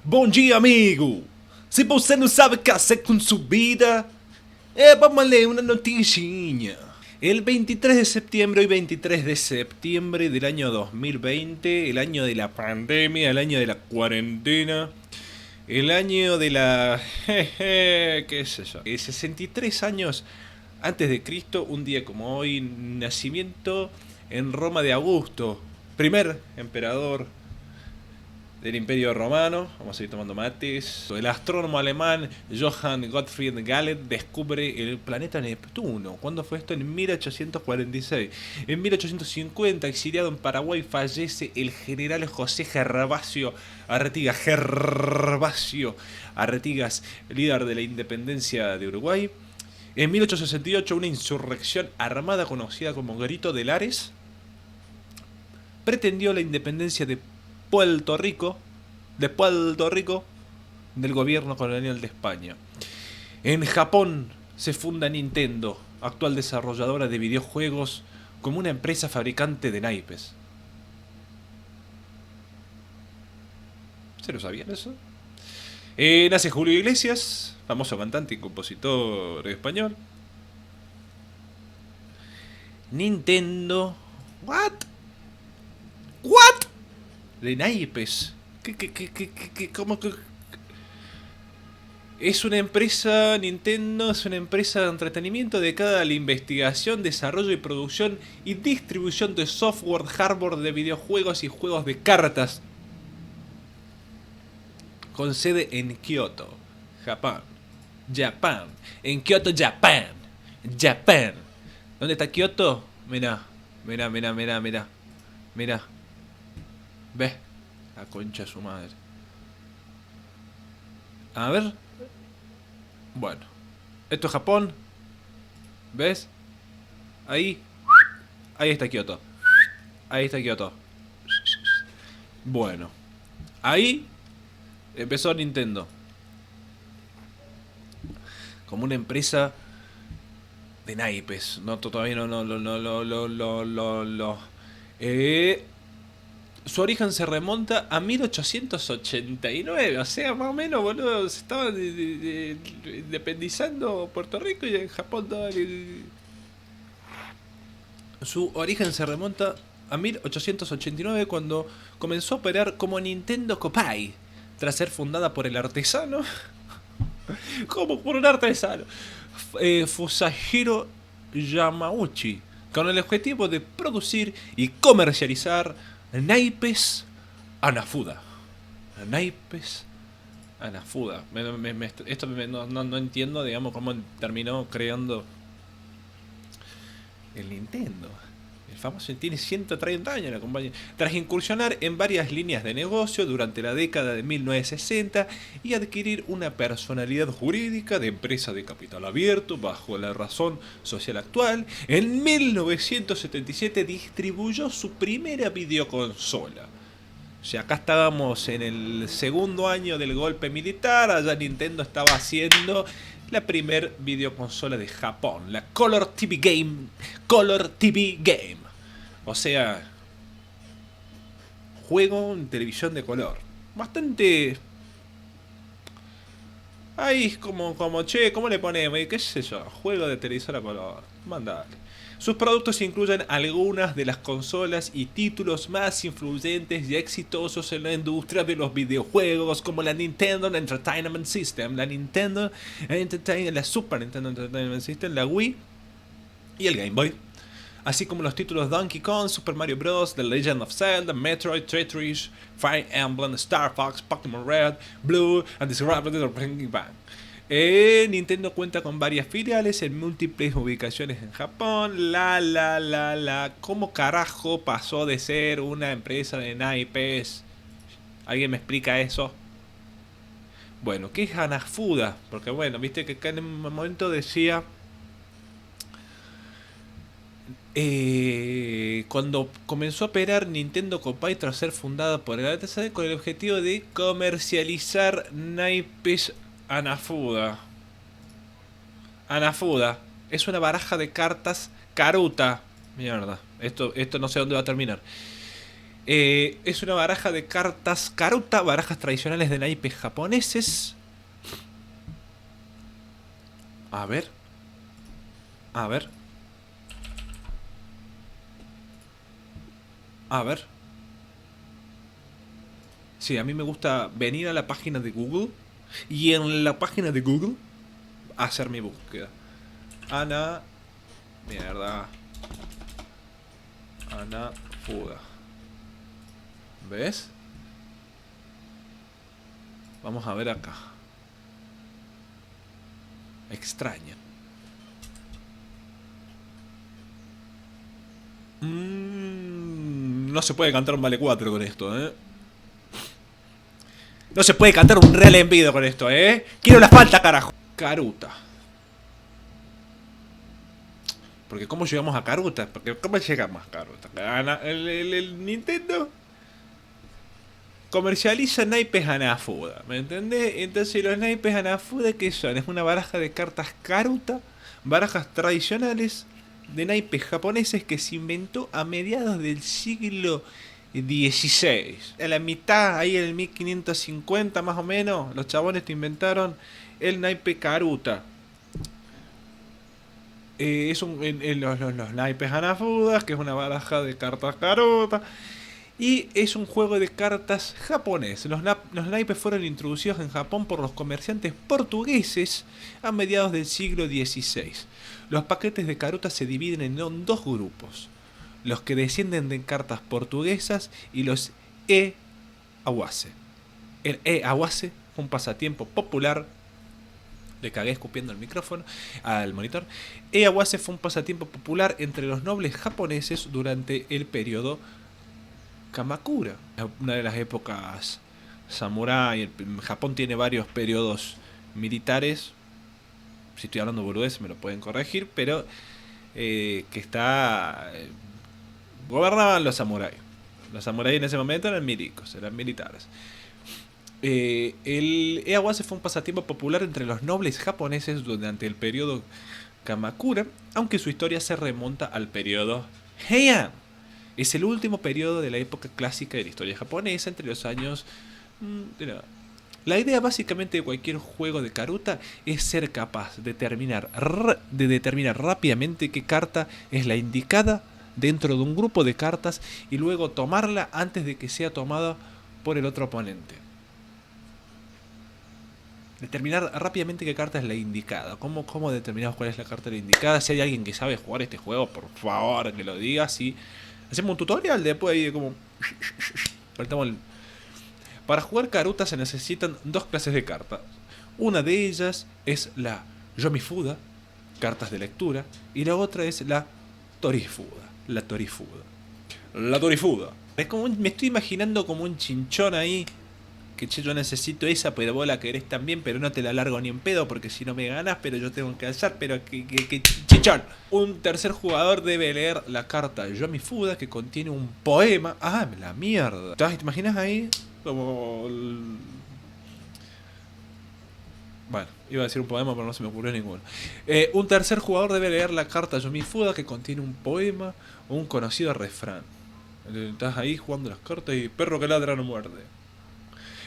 Bom dia, amigo! Se você não sabe o que hacer com sua vida, vamos a leer una noticia. El 23 de septiembre, hoy 23 de septiembre del año 2020, el año de la pandemia, el año de la cuarentena, el año de la... ¿qué es eso? 63 años antes de Cristo, un día como hoy, nacimiento en Roma de Augusto, primer emperador del Imperio Romano. Vamos a ir tomando mates. El astrónomo alemán Johann Gottfried Galle descubre el planeta Neptuno. ¿Cuándo fue esto? En 1846. En 1850, exiliado en Paraguay, fallece el general José Gervasio Artigas. Gervasio Artigas, líder de la independencia de Uruguay. En 1868, una insurrección armada conocida como Grito de Lares pretendió la independencia Puerto Rico, de Puerto Rico, del gobierno colonial de España. En Japón se funda Nintendo, actual desarrolladora de videojuegos, como una empresa fabricante de naipes. ¿Se lo sabían eso? Nace Julio Iglesias, famoso cantante y compositor español. Nintendo. ¿What? ¿What? De naipes. ¿Cómo que? Es una empresa, Nintendo es una empresa de entretenimiento dedicada a la investigación, desarrollo y producción y distribución de software, hardware de videojuegos y juegos de cartas. Con sede en Kioto, Japón. Japón. En Kioto, Japón. Japón. ¿Dónde está Kioto? Mirá. ¿Ves? La concha de su madre. A ver. Bueno. Esto es Japón. ¿Ves? Ahí. Ahí está Kioto. Ahí está Kioto. Bueno. Ahí empezó Nintendo. Como una empresa de naipes. No, todavía no. Su origen se remonta a 1889, o sea, más o menos, boludo, se estaba independizando Puerto Rico y en Japón todo Su origen se remonta a 1889 cuando comenzó a operar como Nintendo Copai, tras ser fundada por el artesano, como por un artesano, Fusahiro Yamauchi, con el objetivo de producir y comercializar naipes Anafuda. Naipes Anafuda. Esto no entiendo, digamos, cómo terminó creando el Nintendo. El famoso tiene 130 años la compañía. Tras incursionar en varias líneas de negocio durante la década de 1960 y adquirir una personalidad jurídica de empresa de capital abierto bajo la razón social actual, en 1977 distribuyó su primera videoconsola. O sea, acá estábamos en el segundo año del golpe militar, allá Nintendo estaba haciendo la primer videoconsola de Japón, la Color TV Game. Color TV Game. O sea, juego en televisión de color. Bastante... Ahí es como, che, ¿cómo le ponemos? ¿Qué es eso? Juego de televisor a color. Mandale. Sus productos incluyen algunas de las consolas y títulos más influyentes y exitosos en la industria de los videojuegos, como la Nintendo Entertainment System, la Super Nintendo Entertainment System, la Wii y el Game Boy, así como los títulos Donkey Kong, Super Mario Bros., The Legend of Zelda, Metroid, Tetris, Fire Emblem, Star Fox, Pokémon Red, Blue, and Discovery of Bang. Nintendo cuenta con varias filiales en múltiples ubicaciones en Japón. ¿Cómo carajo pasó de ser una empresa de naipes? ¿Alguien me explica eso? Bueno, ¿qué es Hanafuda? Porque bueno, viste que acá en un momento decía... cuando comenzó a operar Nintendo Copai tras ser fundada por el ATC con el objetivo de comercializar naipes Anafuda. Anafuda es una baraja de cartas Karuta. Mierda, esto no sé dónde va a terminar. Es una baraja de cartas Karuta, barajas tradicionales de naipes japoneses. A ver. A ver. A ver. Sí, a mí me gusta venir a la página de Google y en la página de Google hacer mi búsqueda. Ana... Mierda. Ana Fuda. ¿Ves? Vamos a ver acá. Extraña. No se puede cantar un vale 4 con esto, ¿eh? No se puede cantar un real envido con esto, ¿eh? Quiero la falta, carajo. Karuta. Porque ¿cómo llegamos a Karuta? Porque ¿cómo llegamos a Karuta? El Nintendo comercializa naipes Hanafuda, ¿me entendés? Entonces los naipes Hanafuda, ¿qué son? Es una baraja de cartas Karuta, barajas tradicionales de naipes japoneses que se inventó a mediados del siglo XVI. A la mitad, ahí en el 1550 más o menos, los chabones te inventaron el naipe Karuta. Los naipes Hanafuda, que es una baraja de cartas Karuta. Y es un juego de cartas japonés. Los naipes fueron introducidos en Japón por los comerciantes portugueses a mediados del siglo XVI. Los paquetes de Karuta se dividen en dos grupos: los que descienden de cartas portuguesas y los e-awase. El e-awase fue un pasatiempo popular. Le cagué escupiendo el micrófono al monitor. E-awase fue un pasatiempo popular entre los nobles japoneses durante el periodo Kamakura, una de las épocas samurái. Japón tiene varios periodos militares. Si estoy hablando boludez me lo pueden corregir, pero que está gobernaban los samuráis. Los samuráis en ese momento eran milicos, eran militares. El e-awase fue un pasatiempo popular entre los nobles japoneses durante el periodo Kamakura, aunque su historia se remonta al periodo Heian. Es el último periodo de la época clásica de la historia japonesa, entre los años... La idea básicamente de cualquier juego de Karuta es ser capaz de determinar rápidamente qué carta es la indicada dentro de un grupo de cartas y luego tomarla antes de que sea tomada por el otro oponente. Determinar rápidamente qué carta es la indicada. ¿Cómo determinamos cuál es la carta la indicada? Si hay alguien que sabe jugar este juego, por favor que lo diga. Si hacemos un tutorial después ahí de como... Para jugar Karuta se necesitan dos clases de cartas. Una de ellas es la Yomifuda, cartas de lectura, y la otra es la Torifuda. La Torifuda. Es como me estoy imaginando como un chinchón ahí. Que che, yo necesito esa, pero vos la querés también, pero no te la largo ni en pedo, porque si no me ganas, pero yo tengo que alzar, pero que chichón. Un tercer jugador debe leer la carta Yomifuda, que contiene un poema. Ah, la mierda. ¿Te imaginas ahí? Como... Bueno, iba a decir un poema, pero no se me ocurrió ninguno. Un tercer jugador debe leer la carta Yomifuda, que contiene un poema o un conocido refrán. Estás ahí jugando las cartas y perro que ladra no muerde.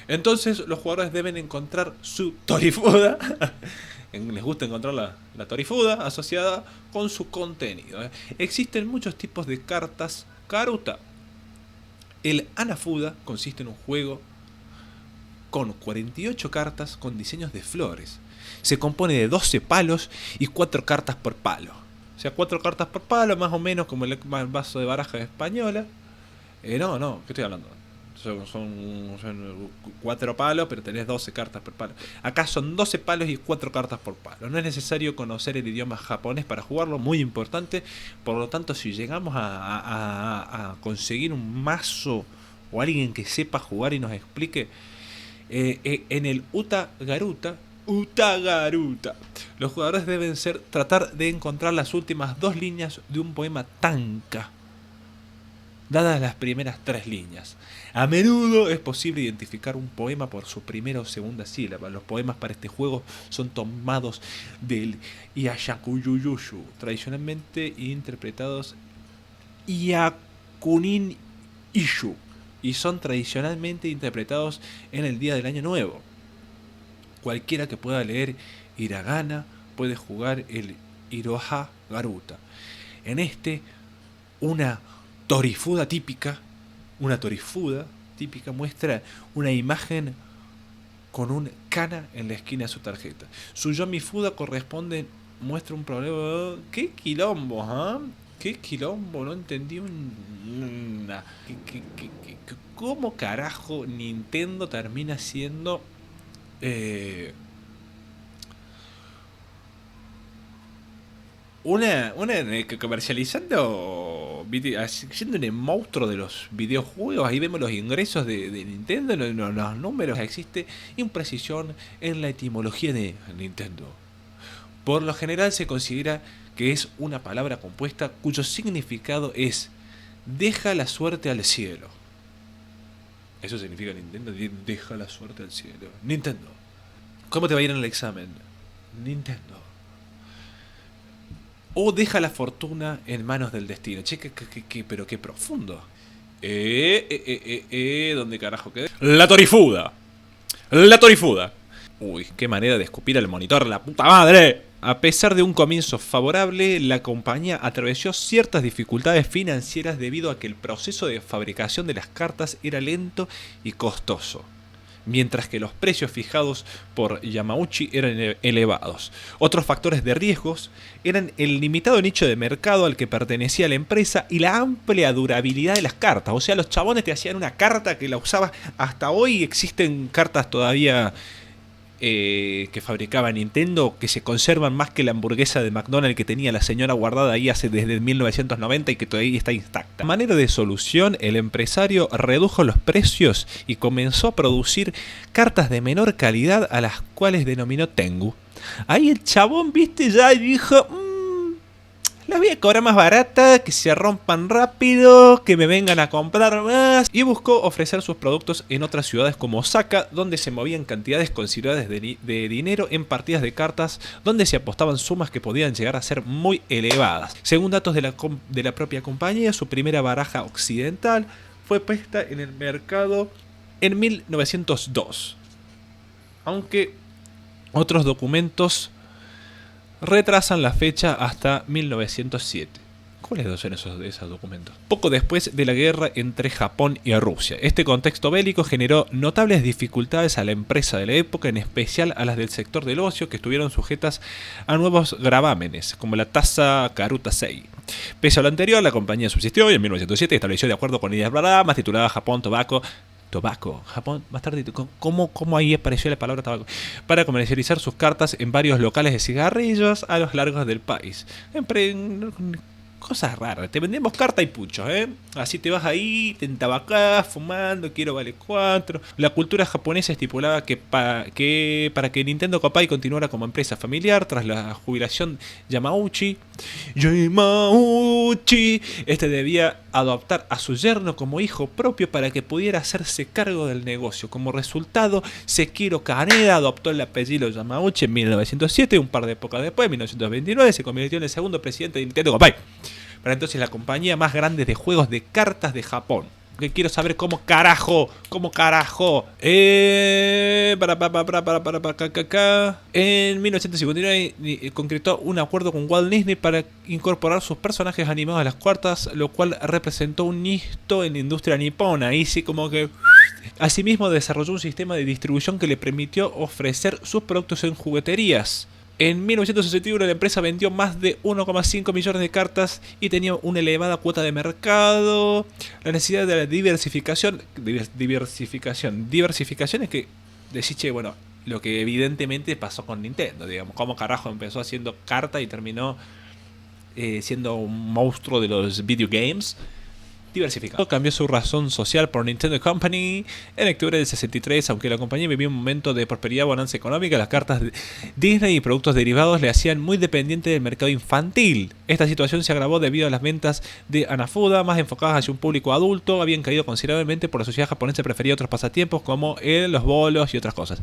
Entonces los jugadores deben encontrar su Torifuda. Les gusta encontrar la Torifuda asociada con su contenido. Existen muchos tipos de cartas Karuta. El Hanafuda consiste en un juego con 48 cartas con diseños de flores. Se compone de 12 palos y 4 cartas por palo. O sea, 4 cartas por palo, más o menos como el vaso de baraja española. No, ¿qué estoy hablando? Son 4 palos, pero tenés 12 cartas por palo. Acá son 12 palos y 4 cartas por palo. No es necesario conocer el idioma japonés para jugarlo, muy importante. Por lo tanto, si llegamos a conseguir un mazo o alguien que sepa jugar y nos explique, en el Utagaruta, los jugadores deben tratar de encontrar las últimas 2 líneas de un poema tanka, dadas las primeras 3 líneas. A menudo es posible identificar un poema por su primera o segunda sílaba. Los poemas para este juego son tomados del Hyakuyushu, tradicionalmente interpretados Hyakunin Ishu. y son tradicionalmente interpretados en el día del Año Nuevo. Cualquiera que pueda leer hiragana puede jugar el Iroha Garuta. En este, una torifuda típica muestra una imagen con un kana en la esquina de su tarjeta. Su Yomifuda muestra un problema. ¿Qué quilombo, ah? ¿Qué quilombo? No entendí una. ¿Cómo carajo Nintendo termina siendo una comercializando, siendo un monstruo de los videojuegos? Ahí vemos los ingresos de Nintendo, los números. Existe imprecisión en la etimología de Nintendo. Por lo general se considera que es una palabra compuesta cuyo significado es deja la suerte al cielo. Eso significa Nintendo, deja la suerte al cielo. Nintendo. ¿Cómo te va a ir en el examen? Nintendo. O deja la fortuna en manos del destino. Che, pero qué profundo. ¿Dónde carajo quedé? La torifuda. La torifuda. Uy, qué manera de escupir al monitor, la puta madre. A pesar de un comienzo favorable, la compañía atravesó ciertas dificultades financieras debido a que el proceso de fabricación de las cartas era lento y costoso, mientras que los precios fijados por Yamauchi eran elevados. Otros factores de riesgos eran el limitado nicho de mercado al que pertenecía la empresa y la amplia durabilidad de las cartas. O sea, los chabones te hacían una carta que la usabas hasta hoy. Existen cartas todavía que fabricaba Nintendo que se conservan más que la hamburguesa de McDonald's que tenía la señora guardada ahí desde 1990 y que todavía está intacta. A manera de solución, el empresario redujo los precios y comenzó a producir cartas de menor calidad, a las cuales denominó Tengu. Ahí el chabón, viste, ya dijo: las voy a cobrar más barata, que se rompan rápido, que me vengan a comprar más. Y buscó ofrecer sus productos en otras ciudades como Osaka, donde se movían cantidades considerables de dinero en partidas de cartas, donde se apostaban sumas que podían llegar a ser muy elevadas. Según datos de la propia compañía, su primera baraja occidental fue puesta en el mercado en 1902. Aunque otros documentos retrasan la fecha hasta 1907. ¿Cuáles son esos documentos? Poco después de la guerra entre Japón y Rusia. Este contexto bélico generó notables dificultades a la empresa de la época, en especial a las del sector del ocio, que estuvieron sujetas a nuevos gravámenes, como la tasa Karuta 6. Pese a lo anterior, la compañía subsistió y en 1907 estableció, de acuerdo con ideas más titulada Japón Tobacco, Japón, más tarde, ¿cómo ahí apareció la palabra tabaco? Para comercializar sus cartas en varios locales de cigarrillos a los largos del país. Cosas raras, te vendemos carta y puchos, así te vas ahí, te entabacás, fumando, quiero vale 4. La cultura japonesa estipulaba que para que Nintendo Kopai continuara como empresa familiar tras la jubilación Yamauchi, este debía adoptar a su yerno como hijo propio para que pudiera hacerse cargo del negocio. Como resultado, Sekiro Kaneda adoptó el apellido Yamauchi en 1907, un par de épocas después, en 1929, se convirtió en el segundo presidente de Nintendo Kopai. Para entonces la compañía más grande de juegos de cartas de Japón. Que quiero saber cómo carajo. En 1959 concretó un acuerdo con Walt Disney para incorporar sus personajes animados a las cartas, lo cual representó un hito en la industria nipona. Ahí sí como que... Asimismo desarrolló un sistema de distribución que le permitió ofrecer sus productos en jugueterías. En 1961 la empresa vendió más de 1,5 millones de cartas y tenía una elevada cuota de mercado. La necesidad de la diversificación es que decís, che, bueno, lo que evidentemente pasó con Nintendo, digamos, cómo carajo empezó haciendo carta y terminó siendo un monstruo de los videogames. Diversificado. Cambió su razón social por Nintendo Company en octubre del 63. Aunque la compañía vivía un momento de prosperidad y bonanza económica, las cartas de Disney y productos derivados le hacían muy dependiente del mercado infantil. Esta situación se agravó debido a las ventas de Hanafuda, más enfocadas hacia un público adulto, habían caído considerablemente por la sociedad japonesa, prefería otros pasatiempos como los bolos y otras cosas.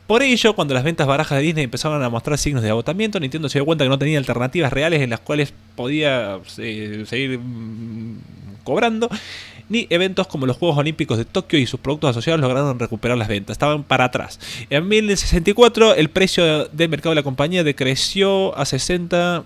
Por ello, cuando las ventas barajas de Disney empezaron a mostrar signos de agotamiento, Nintendo se dio cuenta que no tenía alternativas reales en las cuales podía seguir cobrando ni eventos como los Juegos Olímpicos de Tokio y sus productos asociados lograron recuperar las ventas, estaban para atrás. En 1964 el precio del mercado de la compañía decreció a 60,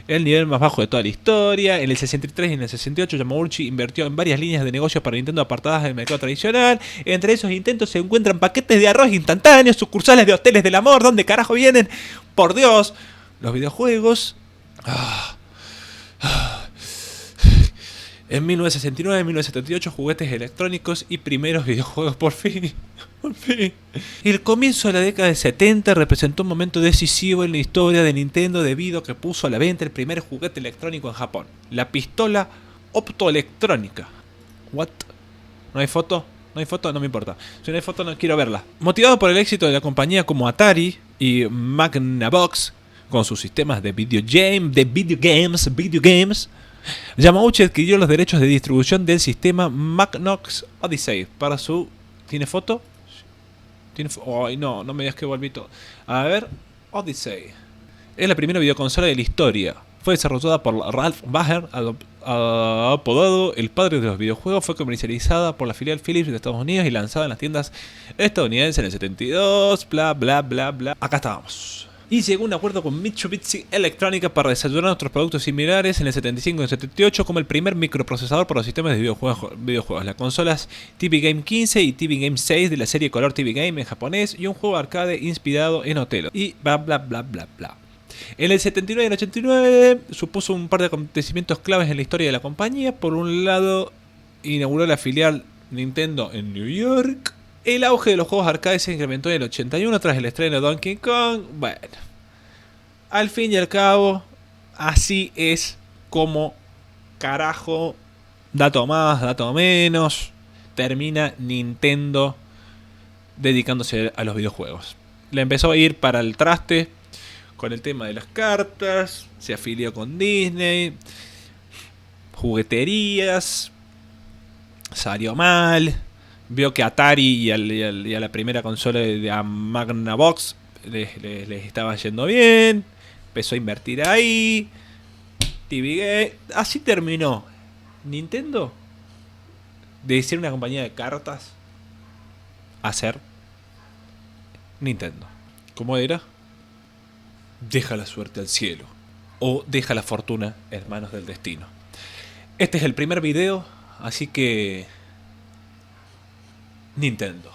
el nivel más bajo de toda la historia. En el 63 y en el 68 Yamauchi invirtió en varias líneas de negocio para Nintendo apartadas del mercado tradicional. Entre esos intentos se encuentran paquetes de arroz instantáneos, sucursales de hoteles del amor, ¿dónde carajo vienen? Por Dios, los videojuegos. En 1969 y 1978 juguetes electrónicos y primeros videojuegos, por fin. Por fin. El comienzo de la década de 70 representó un momento decisivo en la historia de Nintendo debido a que puso a la venta el primer juguete electrónico en Japón, la pistola optoelectrónica. What? ¿No hay foto? ¿No hay foto? No me importa. Si no hay foto no quiero verla. Motivado por el éxito de la compañía como Atari y Magnavox, con sus sistemas de videogames, Yamauchi adquirió los derechos de distribución del sistema Magnavox Odyssey para su... ¿Tiene foto? Ay, no me digas que volví todo. A ver, Odyssey. Es la primera videoconsola de la historia. Fue desarrollada por Ralph Baer, apodado el padre de los videojuegos. Fue comercializada por la filial Philips de Estados Unidos y lanzada en las tiendas estadounidenses en el 72. Bla, bla, bla, bla. Acá estábamos. Y llegó a un acuerdo con Mitsubishi Electrónica para desarrollar otros productos similares en el 75 y el 78 como el primer microprocesador para los sistemas de videojuegos. Las consolas TV Game 15 y TV Game 6 de la serie Color TV Game en japonés y un juego arcade inspirado en Otelo. Y bla bla bla bla bla. En el 79 y el 89 supuso un par de acontecimientos claves en la historia de la compañía. Por un lado, inauguró la filial Nintendo en New York. El auge de los juegos arcade se incrementó en el 81 tras el estreno de Donkey Kong. Bueno, al fin y al cabo, así es como carajo, dato más, dato menos, termina Nintendo dedicándose a los videojuegos. Le empezó a ir para el traste con el tema de las cartas, se afilió con Disney, jugueterías, salió mal. Vio que Atari y a la primera consola de Magnavox les estaba yendo bien. Empezó a invertir ahí. TV Game. Así terminó Nintendo de ser una compañía de cartas a ser Nintendo. ¿Cómo era? Deja la suerte al cielo. O deja la fortuna en manos del destino. Este es el primer video, así que... Nintendo.